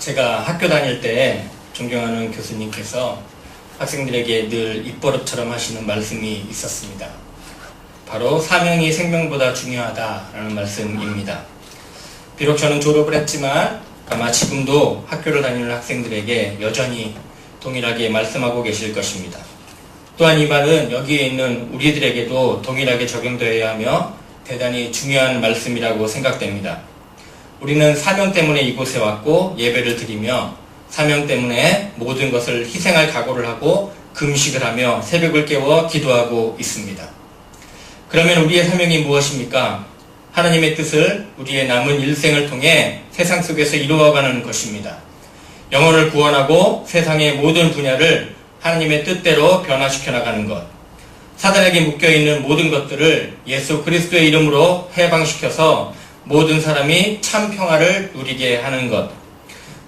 제가 학교 다닐 때 존경하는 교수님께서 학생들에게 늘 입버릇처럼 하시는 말씀이 있었습니다. 바로 사명이 생명보다 중요하다라는 말씀입니다. 비록 저는 졸업을 했지만 아마 지금도 학교를 다니는 학생들에게 여전히 동일하게 말씀하고 계실 것입니다. 또한 이 말은 여기에 있는 우리들에게도 동일하게 적용되어야 하며 대단히 중요한 말씀이라고 생각됩니다. 우리는 사명 때문에 이곳에 왔고 예배를 드리며 사명 때문에 모든 것을 희생할 각오를 하고 금식을 하며 새벽을 깨워 기도하고 있습니다. 그러면 우리의 사명이 무엇입니까? 하나님의 뜻을 우리의 남은 일생을 통해 세상 속에서 이루어가는 것입니다. 영혼을 구원하고 세상의 모든 분야를 하나님의 뜻대로 변화시켜 나가는 것, 사단에게 묶여있는 모든 것들을 예수 그리스도의 이름으로 해방시켜서 모든 사람이 참 평화를 누리게 하는 것.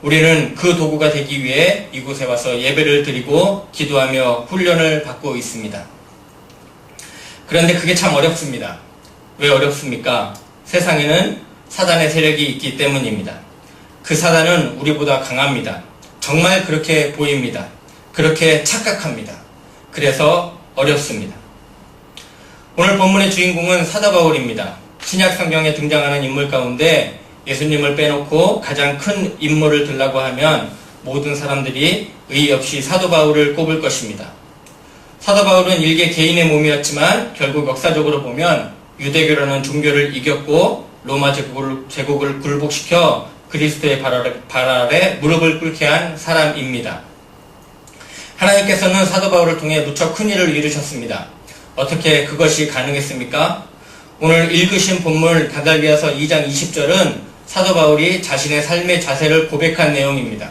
우리는 그 도구가 되기 위해 이곳에 와서 예배를 드리고 기도하며 훈련을 받고 있습니다. 그런데 그게 참 어렵습니다. 왜 어렵습니까? 세상에는 사단의 세력이 있기 때문입니다. 그 사단은 우리보다 강합니다. 정말 그렇게 보입니다. 그렇게 착각합니다. 그래서 어렵습니다. 오늘 본문의 주인공은 사도 바울입니다. 신약 성경에 등장하는 인물 가운데 예수님을 빼놓고 가장 큰 인물을 들라고 하면 모든 사람들이 의의 없이 사도 바울을 꼽을 것입니다. 사도 바울은 일개 개인의 몸이었지만 결국 역사적으로 보면 유대교라는 종교를 이겼고 로마 제국을 굴복시켜 그리스도의 발 아래 무릎을 꿇게 한 사람입니다. 하나님께서는 사도 바울을 통해 무척 큰 일을 이루셨습니다. 어떻게 그것이 가능했습니까? 오늘 읽으신 본문 갈라디아서 2장 20절은 사도 바울이 자신의 삶의 자세를 고백한 내용입니다.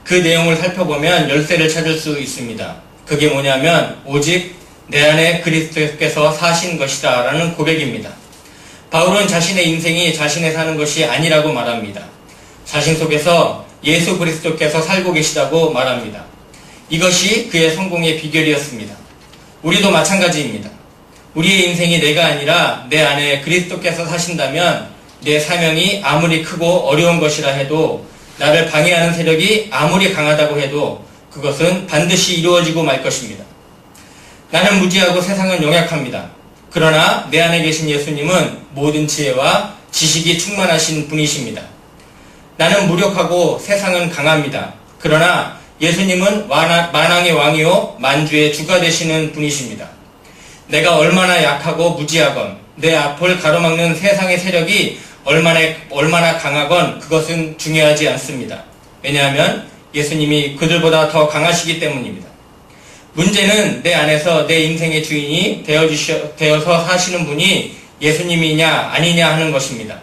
그 내용을 살펴보면 열쇠를 찾을 수 있습니다. 그게 뭐냐면 오직 내 안에 그리스도께서 사신 것이다 라는 고백입니다. 바울은 자신의 인생이 자신의 사는 것이 아니라고 말합니다. 자신 속에서 예수 그리스도께서 살고 계시다고 말합니다. 이것이 그의 성공의 비결이었습니다. 우리도 마찬가지입니다. 우리의 인생이 내가 아니라 내 안에 그리스도께서 사신다면 내 사명이 아무리 크고 어려운 것이라 해도 나를 방해하는 세력이 아무리 강하다고 해도 그것은 반드시 이루어지고 말 것입니다. 나는 무지하고 세상은 연약합니다. 그러나 내 안에 계신 예수님은 모든 지혜와 지식이 충만하신 분이십니다. 나는 무력하고 세상은 강합니다. 그러나 예수님은 만왕의 왕이요 만주의 주가 되시는 분이십니다. 내가 얼마나 약하고 무지하건 내 앞을 가로막는 세상의 세력이 얼마나 강하건 그것은 중요하지 않습니다. 왜냐하면 예수님이 그들보다 더 강하시기 때문입니다. 문제는 내 안에서 내 인생의 주인이 되어서 사시는 분이 예수님이냐 아니냐 하는 것입니다.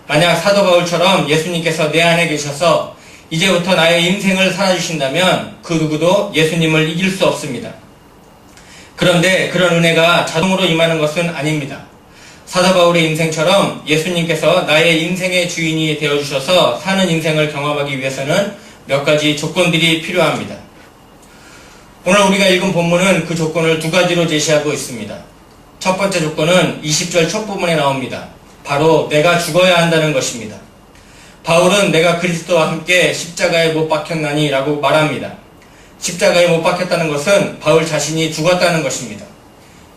만약 사도 바울처럼 예수님께서 내 안에 계셔서 이제부터 나의 인생을 살아주신다면 그 누구도 예수님을 이길 수 없습니다. 그런데 그런 은혜가 자동으로 임하는 것은 아닙니다. 사도 바울의 인생처럼 예수님께서 나의 인생의 주인이 되어주셔서 사는 인생을 경험하기 위해서는 몇 가지 조건들이 필요합니다. 오늘 우리가 읽은 본문은 그 조건을 두 가지로 제시하고 있습니다. 첫 번째 조건은 20절 첫 부분에 나옵니다. 바로 내가 죽어야 한다는 것입니다. 바울은 내가 그리스도와 함께 십자가에 못 박혔나니 라고 말합니다. 십자가에 못 박혔다는 것은 바울 자신이 죽었다는 것입니다.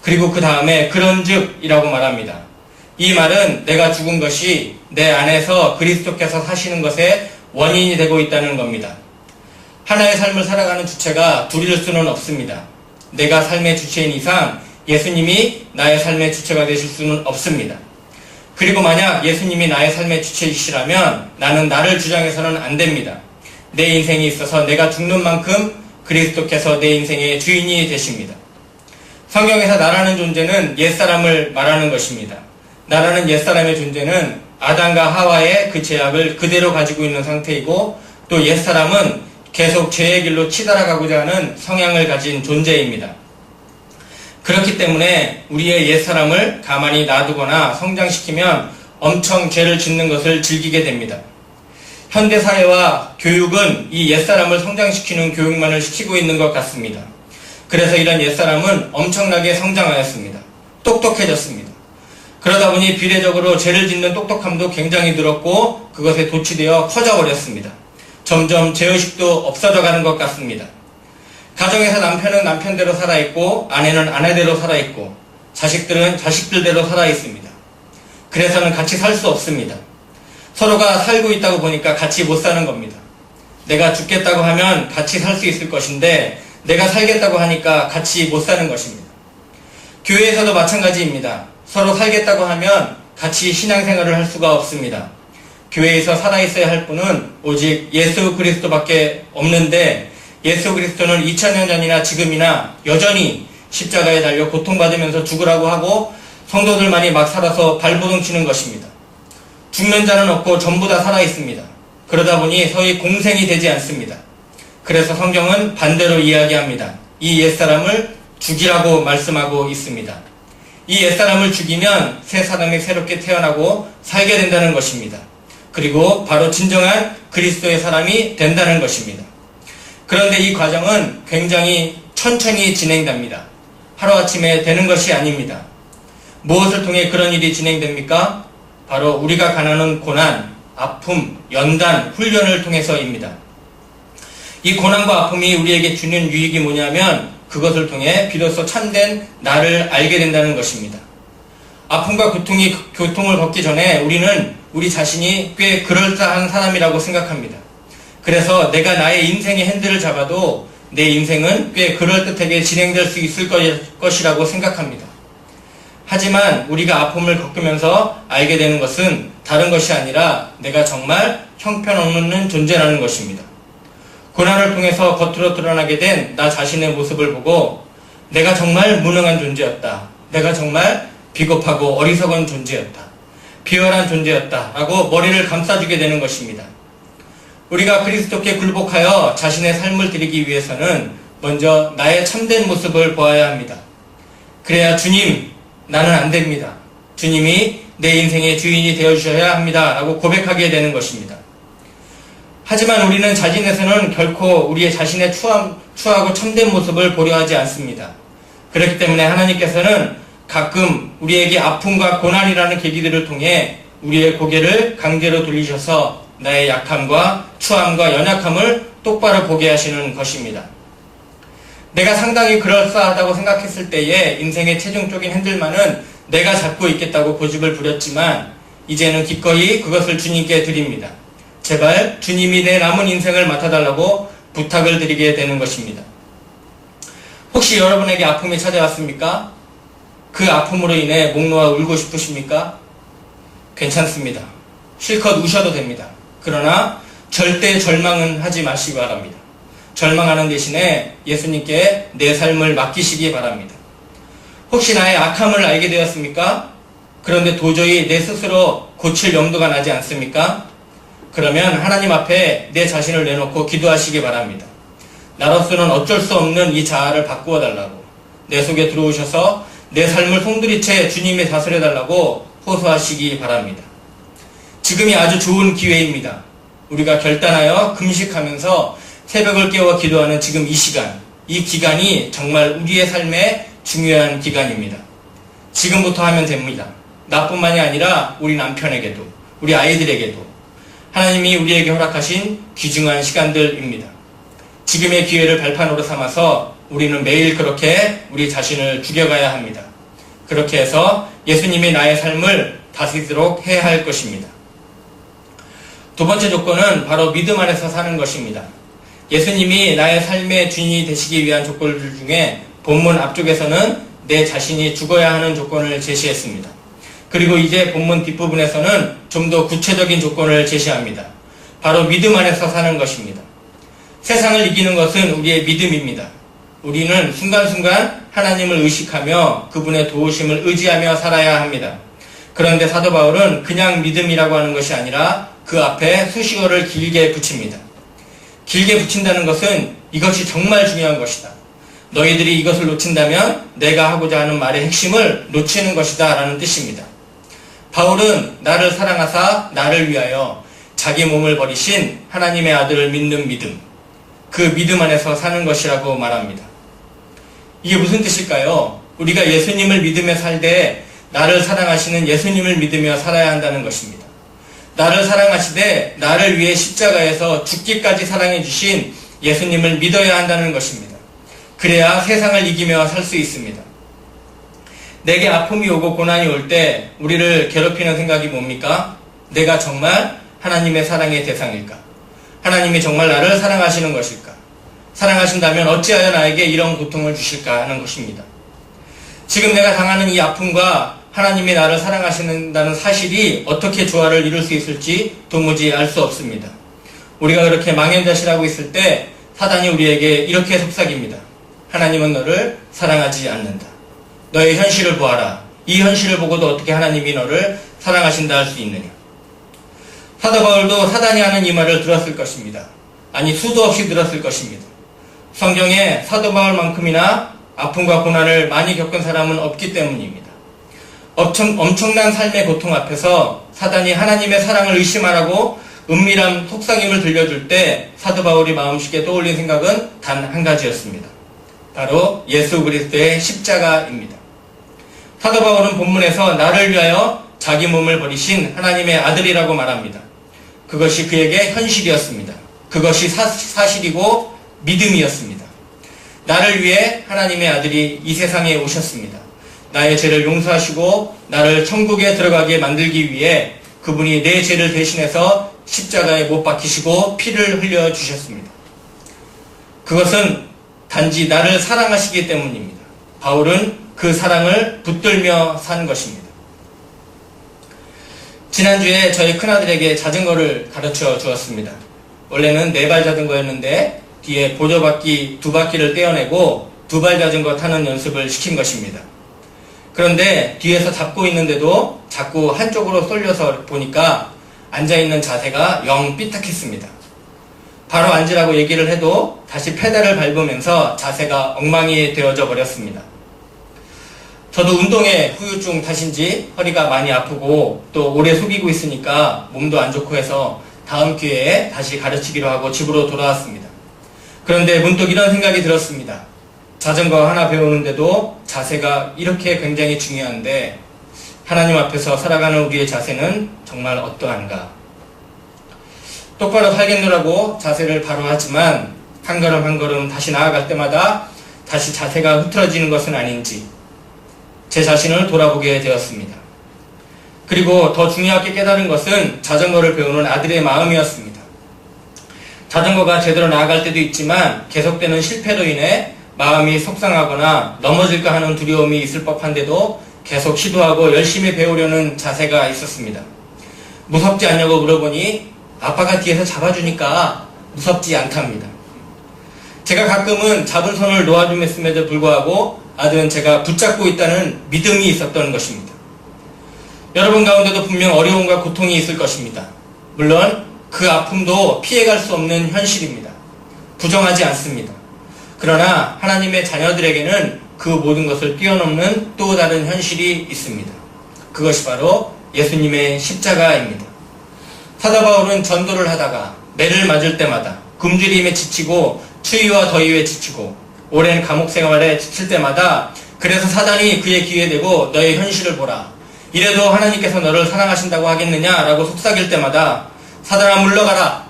그리고 그 다음에 그런즉 이라고 말합니다. 이 말은 내가 죽은 것이 내 안에서 그리스도께서 사시는 것의 원인이 되고 있다는 겁니다. 하나의 삶을 살아가는 주체가 둘일 수는 없습니다. 내가 삶의 주체인 이상 예수님이 나의 삶의 주체가 되실 수는 없습니다. 그리고 만약 예수님이 나의 삶의 주체이시라면 나는 나를 주장해서는 안 됩니다. 내 인생에 있어서 내가 죽는 만큼 그리스도께서 내 인생의 주인이 되십니다. 성경에서 나라는 존재는 옛사람을 말하는 것입니다. 나라는 옛사람의 존재는 아담과 하와의 그 죄악을 그대로 가지고 있는 상태이고 또 옛사람은 계속 죄의 길로 치달아가고자 하는 성향을 가진 존재입니다. 그렇기 때문에 우리의 옛사람을 가만히 놔두거나 성장시키면 엄청 죄를 짓는 것을 즐기게 됩니다. 현대사회와 교육은 이 옛사람을 성장시키는 교육만을 시키고 있는 것 같습니다. 그래서 이런 옛사람은 엄청나게 성장하였습니다. 똑똑해졌습니다. 그러다 보니 비례적으로 죄를 짓는 똑똑함도 굉장히 늘었고 그것에 도취되어 커져버렸습니다. 점점 죄의식도 없어져 가는 것 같습니다. 가정에서 남편은 남편대로 살아있고 아내는 아내대로 살아있고 자식들은 자식들대로 살아있습니다. 그래서는 같이 살 수 없습니다. 서로가 살고 있다고 보니까 같이 못 사는 겁니다. 내가 죽겠다고 하면 같이 살 수 있을 것인데 내가 살겠다고 하니까 같이 못 사는 것입니다. 교회에서도 마찬가지입니다. 서로 살겠다고 하면 같이 신앙생활을 할 수가 없습니다. 교회에서 살아있어야 할 분은 오직 예수 그리스도밖에 없는데 예수 그리스도는 2000년 전이나 지금이나 여전히 십자가에 달려 고통받으면서 죽으라고 하고 성도들만이 막 살아서 발버둥 치는 것입니다. 죽는 자는 없고 전부 다 살아있습니다. 그러다 보니 서로 공생이 되지 않습니다. 그래서 성경은 반대로 이야기합니다. 이 옛사람을 죽이라고 말씀하고 있습니다. 이 옛사람을 죽이면 새 사람이 새롭게 태어나고 살게 된다는 것입니다. 그리고 바로 진정한 그리스도의 사람이 된다는 것입니다. 그런데 이 과정은 굉장히 천천히 진행됩니다. 하루아침에 되는 것이 아닙니다. 무엇을 통해 그런 일이 진행됩니까? 바로 우리가 가난한 고난, 아픔, 연단, 훈련을 통해서입니다. 이 고난과 아픔이 우리에게 주는 유익이 뭐냐면 그것을 통해 비로소 참된 나를 알게 된다는 것입니다. 아픔과 고통을 겪기 전에 우리는 우리 자신이 꽤 그럴싸한 사람이라고 생각합니다. 그래서 내가 나의 인생의 핸들을 잡아도 내 인생은 꽤 그럴듯하게 진행될 수 있을 것이라고 생각합니다. 하지만 우리가 아픔을 겪으면서 알게 되는 것은 다른 것이 아니라 내가 정말 형편없는 존재라는 것입니다. 고난을 통해서 겉으로 드러나게 된 나 자신의 모습을 보고 내가 정말 무능한 존재였다. 내가 정말 비겁하고 어리석은 존재였다. 비열한 존재였다. 라고 머리를 감싸주게 되는 것입니다. 우리가 그리스도께 굴복하여 자신의 삶을 드리기 위해서는 먼저 나의 참된 모습을 보아야 합니다. 그래야 주님, 나는 안 됩니다. 주님이 내 인생의 주인이 되어주셔야 합니다. 라고 고백하게 되는 것입니다. 하지만 우리는 자진해서는 결코 우리의 자신의 추하고 참된 모습을 보려 하지 않습니다. 그렇기 때문에 하나님께서는 가끔 우리에게 아픔과 고난이라는 계기들을 통해 우리의 고개를 강제로 돌리셔서 나의 약함과 추함과 연약함을 똑바로 보게 하시는 것입니다. 내가 상당히 그럴싸하다고 생각했을 때에 인생의 최종적인 핸들만은 내가 잡고 있겠다고 고집을 부렸지만 이제는 기꺼이 그것을 주님께 드립니다. 제발 주님이 내 남은 인생을 맡아달라고 부탁을 드리게 되는 것입니다. 혹시 여러분에게 아픔이 찾아왔습니까? 그 아픔으로 인해 목 놓아 울고 싶으십니까? 괜찮습니다. 실컷 우셔도 됩니다. 그러나 절대 절망은 하지 마시기 바랍니다. 절망하는 대신에 예수님께 내 삶을 맡기시기 바랍니다. 혹시 나의 악함을 알게 되었습니까? 그런데 도저히 내 스스로 고칠 염두가 나지 않습니까? 그러면 하나님 앞에 내 자신을 내놓고 기도하시기 바랍니다. 나로서는 어쩔 수 없는 이 자아를 바꾸어 달라고, 내 속에 들어오셔서 내 삶을 송두리째 주님이 다스려 달라고 호소하시기 바랍니다. 지금이 아주 좋은 기회입니다. 우리가 결단하여 금식하면서 새벽을 깨워 기도하는 지금 이 시간, 이 기간이 정말 우리의 삶에 중요한 기간입니다. 지금부터 하면 됩니다. 나뿐만이 아니라 우리 남편에게도, 우리 아이들에게도 하나님이 우리에게 허락하신 귀중한 시간들입니다. 지금의 기회를 발판으로 삼아서 우리는 매일 그렇게 우리 자신을 죽여가야 합니다. 그렇게 해서 예수님이 나의 삶을 다스리도록 해야 할 것입니다. 두 번째 조건은 바로 믿음 안에서 사는 것입니다. 예수님이 나의 삶의 주인이 되시기 위한 조건들 중에 본문 앞쪽에서는 내 자신이 죽어야 하는 조건을 제시했습니다. 그리고 이제 본문 뒷부분에서는 좀 더 구체적인 조건을 제시합니다. 바로 믿음 안에서 사는 것입니다. 세상을 이기는 것은 우리의 믿음입니다. 우리는 순간순간 하나님을 의식하며 그분의 도우심을 의지하며 살아야 합니다. 그런데 사도 바울은 그냥 믿음이라고 하는 것이 아니라 그 앞에 수식어를 길게 붙입니다. 길게 붙인다는 것은 이것이 정말 중요한 것이다. 너희들이 이것을 놓친다면 내가 하고자 하는 말의 핵심을 놓치는 것이다 라는 뜻입니다. 바울은 나를 사랑하사 나를 위하여 자기 몸을 버리신 하나님의 아들을 믿는 믿음, 그 믿음 안에서 사는 것이라고 말합니다. 이게 무슨 뜻일까요? 우리가 예수님을 믿으며 살 때 나를 사랑하시는 예수님을 믿으며 살아야 한다는 것입니다. 나를 사랑하시되 나를 위해 십자가에서 죽기까지 사랑해 주신 예수님을 믿어야 한다는 것입니다. 그래야 세상을 이기며 살 수 있습니다. 내게 아픔이 오고 고난이 올 때 우리를 괴롭히는 생각이 뭡니까? 내가 정말 하나님의 사랑의 대상일까? 하나님이 정말 나를 사랑하시는 것일까? 사랑하신다면 어찌하여 나에게 이런 고통을 주실까 하는 것입니다. 지금 내가 당하는 이 아픔과 하나님이 나를 사랑하신다는 사실이 어떻게 조화를 이룰 수 있을지 도무지 알 수 없습니다. 우리가 그렇게 망연자실하고 있을 때 사단이 우리에게 이렇게 속삭입니다. 하나님은 너를 사랑하지 않는다. 너의 현실을 보아라. 이 현실을 보고도 어떻게 하나님이 너를 사랑하신다 할 수 있느냐. 사도 바울도 사단이 하는 이 말을 들었을 것입니다. 아니, 수도 없이 들었을 것입니다. 성경에 사도 바울만큼이나 아픔과 고난을 많이 겪은 사람은 없기 때문입니다. 엄청난 삶의 고통 앞에서 사단이 하나님의 사랑을 의심하라고 은밀한 속삭임을 들려줄 때 사도 바울이 마음속에 떠올린 생각은 단 한 가지였습니다. 바로 예수 그리스도의 십자가입니다. 사도 바울은 본문에서 나를 위하여 자기 몸을 버리신 하나님의 아들이라고 말합니다. 그것이 그에게 현실이었습니다. 그것이 사실이고 믿음이었습니다. 나를 위해 하나님의 아들이 이 세상에 오셨습니다. 나의 죄를 용서하시고 나를 천국에 들어가게 만들기 위해 그분이 내 죄를 대신해서 십자가에 못 박히시고 피를 흘려 주셨습니다. 그것은 단지 나를 사랑하시기 때문입니다. 바울은 그 사랑을 붙들며 산 것입니다. 지난주에 저희 큰아들에게 자전거를 가르쳐 주었습니다. 원래는 4발 자전거였는데 뒤에 보조바퀴 2바퀴를 떼어내고 2발 자전거 타는 연습을 시킨 것입니다. 그런데 뒤에서 잡고 있는데도 자꾸 한쪽으로 쏠려서 보니까 앉아있는 자세가 영 삐딱했습니다. 바로 앉으라고 얘기를 해도 다시 페달을 밟으면서 자세가 엉망이 되어져 버렸습니다. 저도 운동에 후유증 탓인지 허리가 많이 아프고 또 오래 숙이고 있으니까 몸도 안 좋고 해서 다음 기회에 다시 가르치기로 하고 집으로 돌아왔습니다. 그런데 문득 이런 생각이 들었습니다. 자전거 하나 배우는데도 자세가 이렇게 굉장히 중요한데 하나님 앞에서 살아가는 우리의 자세는 정말 어떠한가? 똑바로 살겠노라고 자세를 바로 하지만 한 걸음 한 걸음 다시 나아갈 때마다 다시 자세가 흐트러지는 것은 아닌지 제 자신을 돌아보게 되었습니다. 그리고 더 중요하게 깨달은 것은 자전거를 배우는 아들의 마음이었습니다. 자전거가 제대로 나아갈 때도 있지만 계속되는 실패로 인해 마음이 속상하거나 넘어질까 하는 두려움이 있을 법한데도 계속 시도하고 열심히 배우려는 자세가 있었습니다. 무섭지 않냐고 물어보니 아빠가 뒤에서 잡아주니까 무섭지 않답니다. 제가 가끔은 잡은 손을 놓아줌에도 불구하고 아들은 제가 붙잡고 있다는 믿음이 있었던 것입니다. 여러분 가운데도 분명 어려움과 고통이 있을 것입니다. 물론 그 아픔도 피해갈 수 없는 현실입니다. 부정하지 않습니다. 그러나 하나님의 자녀들에게는 그 모든 것을 뛰어넘는 또 다른 현실이 있습니다. 그것이 바로 예수님의 십자가입니다. 사도 바울은 전도를 하다가 매를 맞을 때마다 굶주림에 지치고 추위와 더위에 지치고 오랜 감옥 생활에 지칠 때마다 그래서 사단이 그의 귀에 대고 너의 현실을 보라. 이래도 하나님께서 너를 사랑하신다고 하겠느냐라고 속삭일 때마다 사단아 물러가라.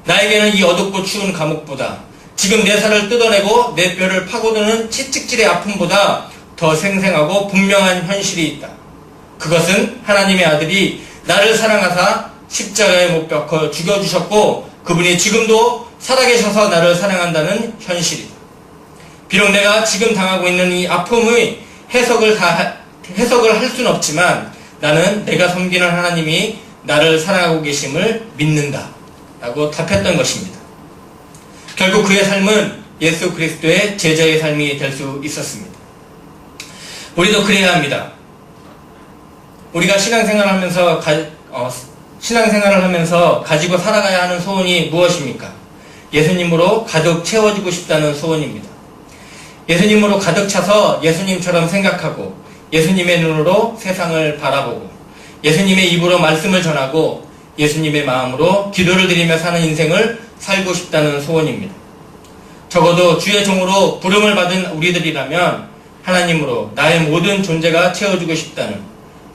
나에게는 이 어둡고 추운 감옥보다 지금 내 살을 뜯어내고 내 뼈를 파고드는 채찍질의 아픔보다 더 생생하고 분명한 현실이 있다. 그것은 하나님의 아들이 나를 사랑하사 십자가에 못 박혀 죽여주셨고 그분이 지금도 살아계셔서 나를 사랑한다는 현실이다. 비록 내가 지금 당하고 있는 이 아픔의 해석을 할 수는 없지만 나는 내가 섬기는 하나님이 나를 사랑하고 계심을 믿는다 라고 답했던 것입니다. 결국 그의 삶은 예수 그리스도의 제자의 삶이 될 수 있었습니다. 우리도 그래야 합니다. 우리가 신앙생활을 하면서 가지고 살아가야 하는 소원이 무엇입니까? 예수님으로 가득 채워지고 싶다는 소원입니다. 예수님으로 가득 차서 예수님처럼 생각하고 예수님의 눈으로 세상을 바라보고 예수님의 입으로 말씀을 전하고 예수님의 마음으로 기도를 드리며 사는 인생을 살고 싶다는 소원입니다. 적어도 주의 종으로 부름을 받은 우리들이라면 하나님으로 나의 모든 존재가 채워지고 싶다는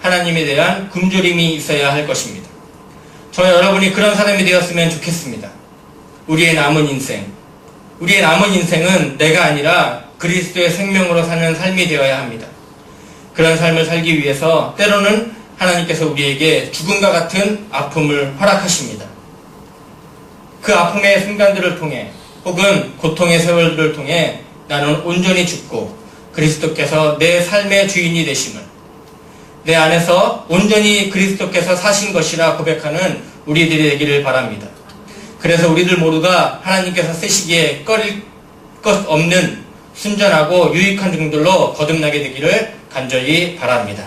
하나님에 대한 굶주림이 있어야 할 것입니다. 저와 여러분이 그런 사람이 되었으면 좋겠습니다. 우리의 남은 인생은 내가 아니라 그리스도의 생명으로 사는 삶이 되어야 합니다. 그런 삶을 살기 위해서 때로는 하나님께서 우리에게 죽음과 같은 아픔을 허락하십니다. 그 아픔의 순간들을 통해 혹은 고통의 세월들을 통해 나는 온전히 죽고 그리스도께서 내 삶의 주인이 되심을, 내 안에서 온전히 그리스도께서 사신 것이라 고백하는 우리들이 되기를 바랍니다. 그래서 우리들 모두가 하나님께서 쓰시기에 꺼릴 것 없는 순전하고 유익한 종들로 거듭나게 되기를 간절히 바랍니다.